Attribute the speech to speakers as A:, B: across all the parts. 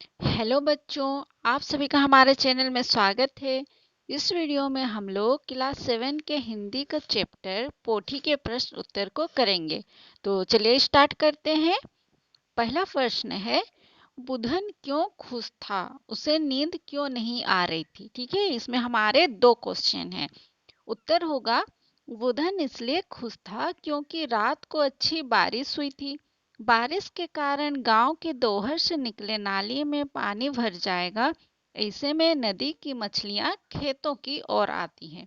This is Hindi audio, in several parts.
A: हेलो बच्चों, आप सभी का हमारे चैनल में स्वागत है। इस वीडियो में हम लोग क्लास 7 के हिंदी का चैप्टर पोथी के प्रश्न उत्तर को करेंगे। तो चलिए स्टार्ट करते हैं। पहला प्रश्न है, बुधन क्यों खुश था, उसे नींद क्यों नहीं आ रही थी। ठीक है, इसमें हमारे दो क्वेश्चन हैं। उत्तर होगा, बुधन इसलिए खुश था क्योंकि रात को अच्छी बारिश हुई थी। बारिश के कारण गांव के दोहर से निकले नाली में पानी भर जाएगा। ऐसे में नदी की मछलियां खेतों की ओर आती हैं।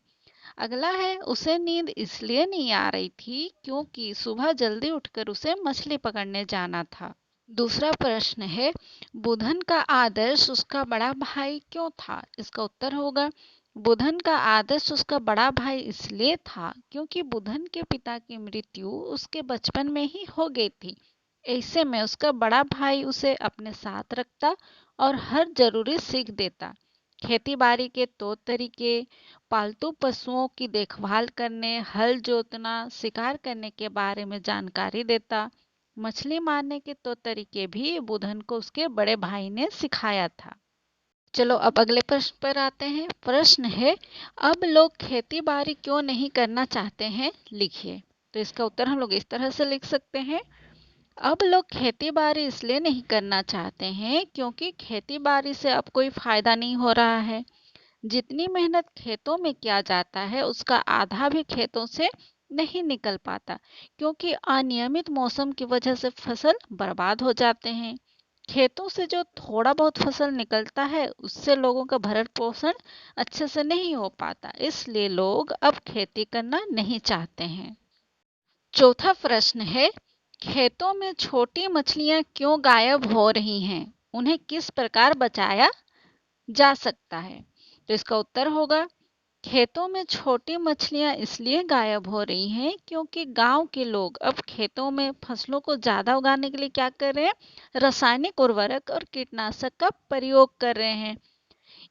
A: अगला है, उसे नींद इसलिए नहीं आ रही थी क्योंकि सुबह जल्दी उठकर उसे मछली पकड़ने जाना था। दूसरा प्रश्न है, बुधन का आदर्श उसका बड़ा भाई क्यों था। इसका उत्तर होगा, बुधन का आदर्श उसका बड़ा भाई इसलिए था क्योंकि बुधन के पिता की मृत्यु उसके बचपन में ही हो गई थी। ऐसे में उसका बड़ा भाई उसे अपने साथ रखता और हर जरूरी सीख देता। खेती बाड़ी के तौर तरीके, पालतू पशुओं की देखभाल करने, हल जोतना, शिकार करने के बारे में जानकारी देता। मछली मारने के तौर तरीके भी बुधन को उसके बड़े भाई ने सिखाया था। चलो अब अगले प्रश्न पर आते हैं। प्रश्न है, अब लोग खेती बाड़ी क्यों नहीं करना चाहते हैं, लिखिए। तो इसका उत्तर हम लोग इस तरह से लिख सकते हैं, अब लोग खेती बाड़ी इसलिए नहीं करना चाहते हैं क्योंकि खेती बाड़ी से अब कोई फायदा नहीं हो रहा है। जितनी मेहनत खेतों में किया जाता है उसका आधा भी खेतों से नहीं निकल पाता, क्योंकि अनियमित मौसम की वजह से फसल बर्बाद हो जाते हैं। खेतों से जो थोड़ा बहुत फसल निकलता है उससे लोगों का भरण पोषण अच्छे से नहीं हो पाता, इसलिए लोग अब खेती करना नहीं चाहते हैं। चौथा प्रश्न है, खेतों में छोटी मछलियां क्यों गायब हो रही हैं, उन्हें किस प्रकार बचाया जा सकता है। तो इसका उत्तर होगा, खेतों में छोटी मछलियां इसलिए गायब हो रही हैं क्योंकि गांव के लोग अब खेतों में फसलों को ज्यादा उगाने के लिए क्या कर रहे हैं, रासायनिक उर्वरक और कीटनाशक का प्रयोग कर रहे हैं।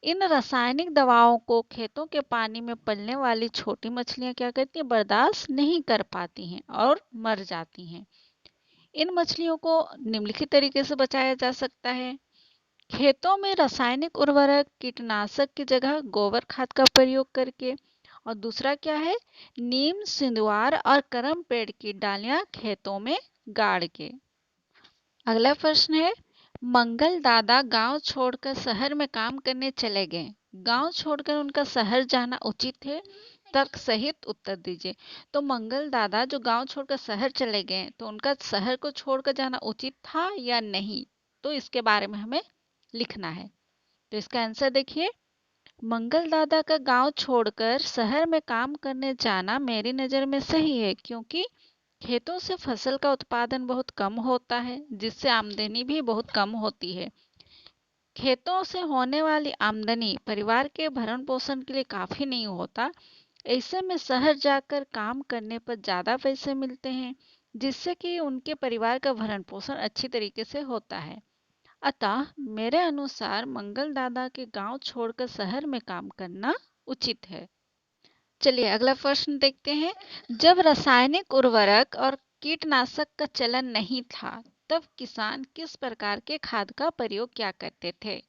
A: इन रासायनिक दवाओं को खेतों के पानी में पलने वाली छोटी मछलियां क्या करती हैं, बर्दाश्त नहीं कर पाती हैं और मर जाती हैं। इन मछलियों को निम्नलिखित तरीके से बचाया जा सकता है। खेतों में रासायनिक उर्वरक कीटनाशक की जगह गोबर खाद का प्रयोग करके, और दूसरा क्या है, नीम, सिंदुआर और करम पेड़ की डालियां खेतों में गाड़ के। अगला प्रश्न है, मंगल दादा गांव छोड़कर शहर में काम करने चले गए, गांव छोड़कर उनका शहर जाना उचित है, तर्क सहित उत्तर दीजिए। तो मंगल दादा जो गांव छोड़कर शहर चले गए तो उनका शहर को छोड़कर जाना उचित था या नहीं, तो इसके बारे में हमें लिखना है। तो इसका आंसर देखिए, मंगल दादा का गांव छोड़कर शहर में काम करने जाना मेरी नज़र में सही है, क्योंकि खेतों से फसल का उत्पादन बहुत कम होता है जिससे आमदनी भी बहुत कम होती है। खेतों से होने वाली आमदनी परिवार के भरण पोषण के लिए काफ़ी नहीं होता। ऐसे में शहर जाकर काम करने पर ज़्यादा पैसे मिलते हैं जिससे कि उनके परिवार का भरण पोषण अच्छी तरीके से होता है। अतः मेरे अनुसार मंगल दादा के गांव छोड़कर शहर में काम करना उचित है। चलिए अगला प्रश्न देखते हैं। जब रासायनिक उर्वरक और कीटनाशक का चलन नहीं था तब किसान किस प्रकार के खाद का प्रयोग क्या करते थे।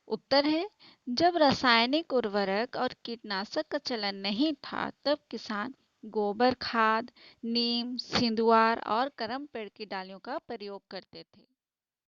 A: उत्तर है, जब रासायनिक उर्वरक और कीटनाशक का चलन नहीं था तब किसान गोबर खाद, नीम, सिंदुआर और करम पेड़ की डालियों का प्रयोग करते थे।